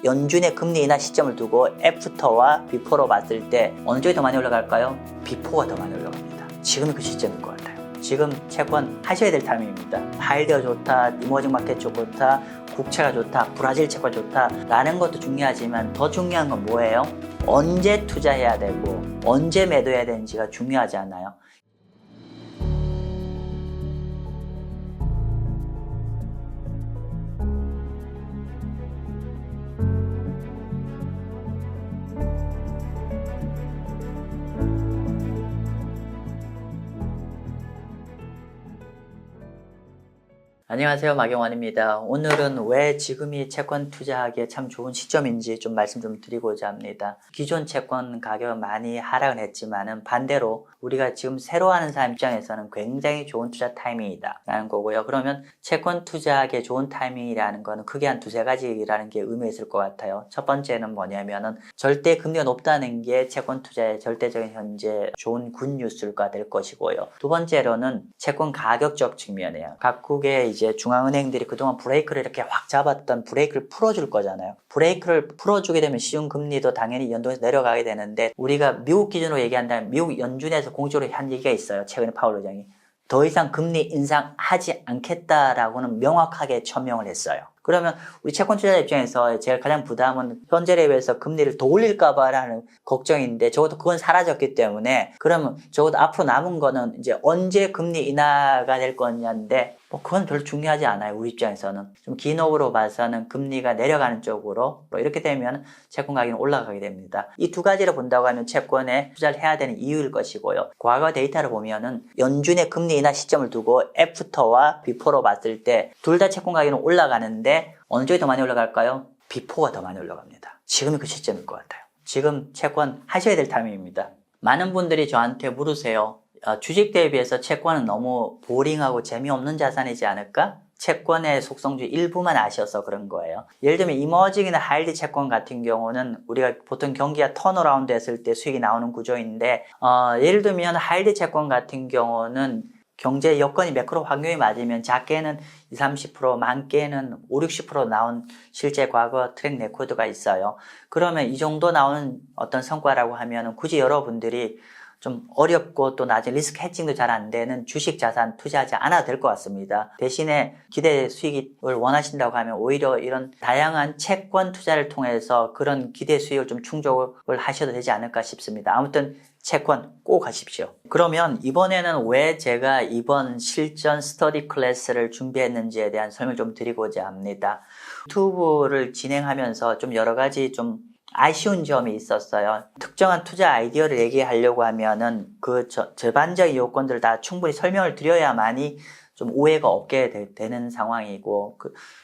연준의 금리 인하 시점을 두고 애프터와 비포로 봤을 때 어느 쪽이 더 많이 올라갈까요? 비포가 더 많이 올라갑니다. 지금이 그 시점인 것 같아요. 지금 채권 하셔야 될 타이밍입니다. 하이드가 좋다, 이머징 마켓 좋다, 국채가 좋다, 브라질 채권 좋다 라는 것도 중요하지만 더 중요한 건 뭐예요? 언제 투자해야 되고 언제 매도해야 되는지가 중요하지 않나요? 안녕하세요, 마경원입니다. 오늘은 왜 지금이 채권 투자하기에 참 좋은 시점인지 좀 말씀 좀 드리고자 합니다. 기존 채권 가격은 많이 하락을 했지만은 반대로 우리가 지금 새로 하는 사람 입장에서는 굉장히 좋은 투자 타이밍이다 라는 거고요. 그러면 채권 투자하기에 좋은 타이밍이라는 거는 크게 한 두세 가지라는 게 의미가 있을 것 같아요. 첫 번째는 뭐냐면은 절대 금리가 높다는 게 채권 투자의 절대적인 현재 좋은 굿뉴스가 될 것이고요. 두 번째로는 채권 가격적 측면이에요. 각국의 이제 중앙은행들이 그동안 브레이크를 이렇게 확 잡았던 브레이크를 풀어줄 거잖아요. 브레이크를 풀어주게 되면 시중금리도 당연히 연동해서 내려가게 되는데, 우리가 미국 기준으로 얘기한다면 미국 연준에서 공식적으로 한 얘기가 있어요. 최근에 파월 의장이 더 이상 금리 인상하지 않겠다라고는 명확하게 천명을 했어요. 그러면 우리 채권 투자자 입장에서 제가 가장 부담은 현재 레벨에서 금리를 더 올릴까봐라는 걱정인데, 적어도 그건 사라졌기 때문에 그러면 적어도 앞으로 남은 거는 이제 언제 금리 인하가 될 거냐인데, 그건 별로 중요하지 않아요. 우리 입장에서는 좀 긴 호흡으로 봐서는 금리가 내려가는 쪽으로, 이렇게 되면 채권 가격은 올라가게 됩니다. 이 두 가지를 본다고 하면 채권에 투자를 해야 되는 이유일 것이고요. 과거 데이터를 보면은 연준의 금리 인하 시점을 두고 애프터와 비포로 봤을 때 둘 다 채권 가격은 올라가는데 어느 쪽이 더 많이 올라갈까요? 비포가 더 많이 올라갑니다. 지금이 그 시점일 것 같아요. 지금 채권 하셔야 될 타이밍입니다. 많은 분들이 저한테 물으세요. 주식 대비해서 채권은 너무 보링하고 재미없는 자산이지 않을까? 채권의 속성주 일부만 아셔서 그런 거예요. 예를 들면 이머징이나 하이드 채권 같은 경우는 우리가 보통 경기가 턴어라운드 했을 때 수익이 나오는 구조인데, 예를 들면 하이드 채권 같은 경우는 경제 여건이 매크로 환경이 맞으면 작게는 20-30%, 많게는 50-60% 나온 실제 과거 트랙 레코드가 있어요. 그러면 이 정도 나오는 어떤 성과라고 하면 굳이 여러분들이 좀 어렵고 또 나중에 리스크 해칭도 잘 안 되는 주식 자산 투자하지 않아도 될 것 같습니다. 대신에 기대 수익을 원하신다고 하면 오히려 이런 다양한 채권 투자를 통해서 그런 기대 수익을 좀 충족을 하셔도 되지 않을까 싶습니다. 아무튼 채권 꼭 하십시오. 그러면 이번에는 왜 제가 이번 실전 스터디 클래스를 준비했는지에 대한 설명 좀 드리고자 합니다. 유튜브를 진행하면서 좀 여러 가지 좀 아쉬운 점이 있었어요. 특정한 투자 아이디어를 얘기하려고 하면은 그 전반적인 요건들을 다 충분히 설명을 드려야만이 좀 오해가 없게 되는 상황이고,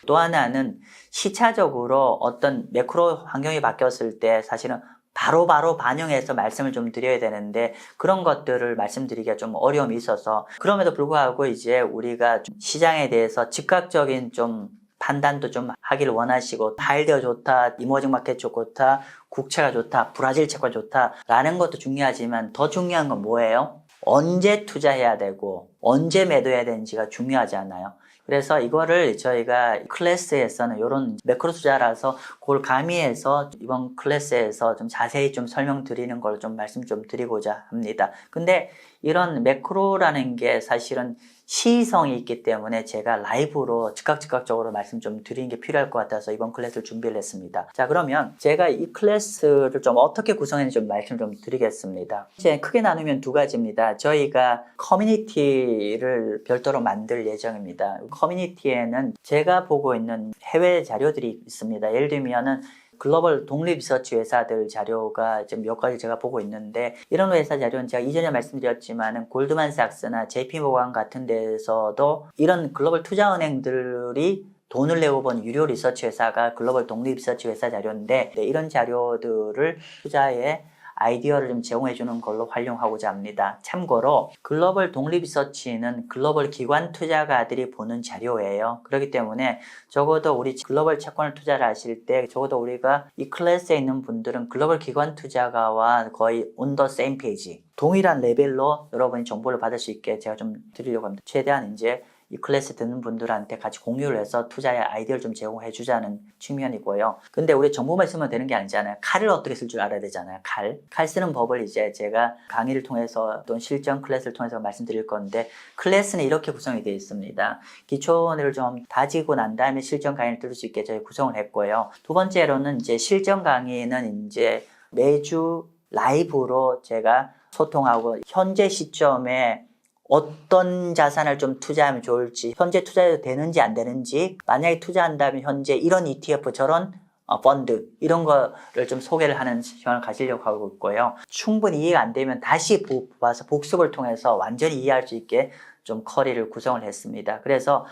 또 하나는 시차적으로 어떤 매크로 환경이 바뀌었을 때 사실은 바로바로 반영해서 말씀을 좀 드려야 되는데 그런 것들을 말씀드리기가 좀 어려움이 있어서, 그럼에도 불구하고 이제 우리가 시장에 대해서 즉각적인 좀 판단도 좀 하기를 원하시고, 하이드가 좋다, 이머징 마켓 좋다, 국채가 좋다, 브라질 채권 좋다 라는 것도 중요하지만 더 중요한 건 뭐예요? 언제 투자해야 되고 언제 매도해야 되는지가 중요하지 않아요? 그래서 이거를 저희가 클래스에서는 이런 매크로 투자라서 그걸 가미해서 이번 클래스에서 좀 자세히 좀 설명드리는 걸 좀 말씀 좀 드리고자 합니다. 근데 이런 매크로라는 게 사실은 시의성이 있기 때문에 제가 라이브로 즉각적으로 말씀 좀 드리는 게 필요할 것 같아서 이번 클래스를 준비를 했습니다. 자, 그러면 제가 이 클래스를 좀 어떻게 구성했는지 좀 말씀 좀 드리겠습니다. 이제 크게 나누면 두 가지입니다. 저희가 커뮤니티를 별도로 만들 예정입니다. 커뮤니티에는 제가 보고 있는 해외 자료들이 있습니다. 예를 들면은 글로벌 독립 리서치 회사들 자료가 지금 몇 가지 제가 보고 있는데, 이런 회사 자료는 제가 이전에 말씀드렸지만은 골드만삭스나 JP모건 같은 데에서도 이런 글로벌 투자은행들이 돈을 내고 본 유료 리서치 회사가 글로벌 독립 리서치 회사 자료인데, 이런 자료들을 투자에 아이디어를 좀 제공해 주는 걸로 활용하고자 합니다. 참고로 글로벌 독립 리서치는 글로벌 기관 투자가들이 보는 자료예요. 그렇기 때문에 적어도 우리 글로벌 채권을 투자를 하실 때 적어도 우리가 이 클래스에 있는 분들은 글로벌 기관 투자가와 거의 on the same page, 동일한 레벨로 여러분이 정보를 받을 수 있게 제가 좀 드리려고 합니다. 최대한 이제 이 클래스 듣는 분들한테 같이 공유를 해서 투자의 아이디어를 좀 제공해 주자는 측면이고요. 근데 우리 정보만 쓰면 되는 게 아니잖아요. 칼을 어떻게 쓸 줄 알아야 되잖아요. 칼 쓰는 법을 이제 제가 강의를 통해서 또는 실전 클래스를 통해서 말씀드릴 건데, 클래스는 이렇게 구성이 되어 있습니다. 기초를 좀 다지고 난 다음에 실전 강의를 들을 수 있게 저희 구성을 했고요. 두 번째로는 이제 실전 강의는 이제 매주 라이브로 제가 소통하고 현재 시점에 어떤 자산을 좀 투자하면 좋을지, 현재 투자해도 되는지 안 되는지, 만약에 투자한다면 현재 이런 ETF 저런 펀드 이런 거를 좀 소개를 하는 시간을 가지려고 하고 있고요. 충분히 이해가 안 되면 다시 봐서 복습을 통해서 완전히 이해할 수 있게 좀 커리를 구성을 했습니다. 그래서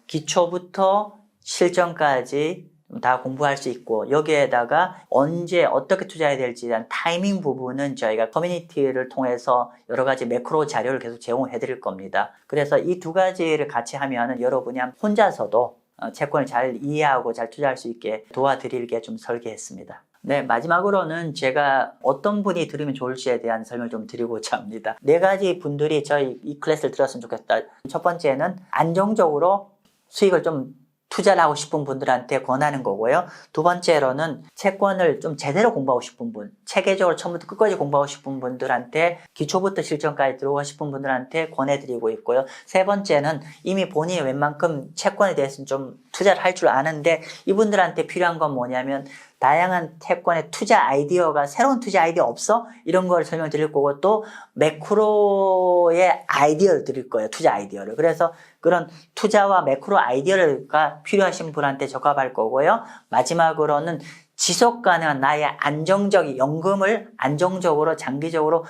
기초부터 실전까지 다 공부할 수 있고, 여기에다가 언제 어떻게 투자해야 될지에 대한 타이밍 부분은 저희가 커뮤니티를 통해서 여러 가지 매크로 자료를 계속 제공해 드릴 겁니다. 그래서 이 두 가지를 같이 하면은 여러분이 혼자서도 채권을 잘 이해하고 잘 투자할 수 있게 도와드리게 좀 설계했습니다. 네, 마지막으로는 제가 어떤 분이 들으면 좋을지에 대한 설명을 좀 드리고자 합니다. 네 가지 분들이 저희 이 클래스를 들었으면 좋겠다. 첫 번째는 안정적으로 수익을 좀 투자를 하고 싶은 분들한테 권하는 거고요. 두 번째로는 채권을 좀 제대로 공부하고 싶은 분, 체계적으로 처음부터 끝까지 공부하고 싶은 분들한테, 기초부터 실전까지 들어가고 싶은 분들한테 권해드리고 있고요. 세 번째는 이미 본인이 웬만큼 채권에 대해서는 좀 투자를 할 줄 아는데, 이분들한테 필요한 건 뭐냐면 다양한 채권의 투자 아이디어가, 새로운 투자 아이디어 없어? 이런 걸 설명드릴 거고, 또 매크로의 아이디어를 드릴 거예요. 투자 아이디어를. 그래서 그런 투자와 매크로 아이디어가 필요하신 분한테 적합할 거고요. 마지막으로는 지속 가능한 나의 안정적인 연금을 안정적으로 장기적으로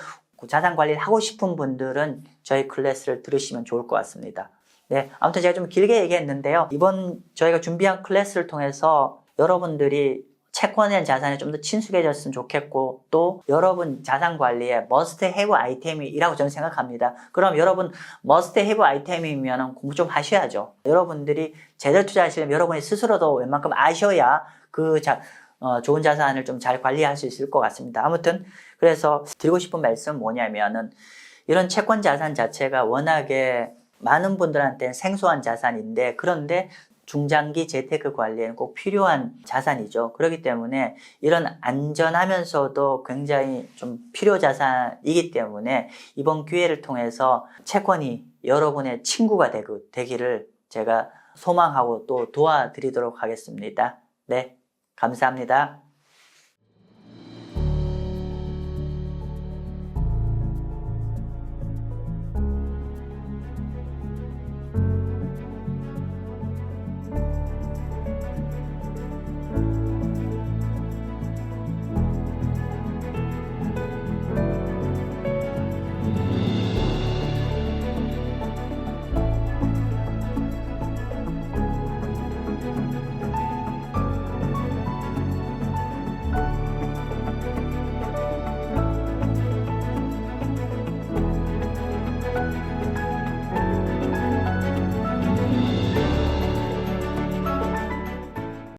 자산 관리를 하고 싶은 분들은 저희 클래스를 들으시면 좋을 것 같습니다. 네, 아무튼 제가 좀 길게 얘기했는데요. 이번 저희가 준비한 클래스를 통해서 여러분들이 채권에 대한 자산에 좀 더 친숙해졌으면 좋겠고, 또 여러분 자산 관리에 머스트 해브 아이템이라고 저는 생각합니다. 그럼 여러분 머스트 해브 아이템이면 공부 좀 하셔야죠. 여러분들이 제대로 투자하시려면 여러분이 스스로도 웬만큼 아셔야 좋은 자산을 좀 잘 관리할 수 있을 것 같습니다. 아무튼 그래서 드리고 싶은 말씀은 뭐냐면은, 이런 채권 자산 자체가 워낙에 많은 분들한테는 생소한 자산인데, 그런데 중장기 재테크 관리에는 꼭 필요한 자산이죠. 그렇기 때문에 이런 안전하면서도 굉장히 좀 필요 자산이기 때문에 이번 기회를 통해서 채권이 여러분의 친구가 되기를 제가 소망하고 또 도와드리도록 하겠습니다. 네, 감사합니다.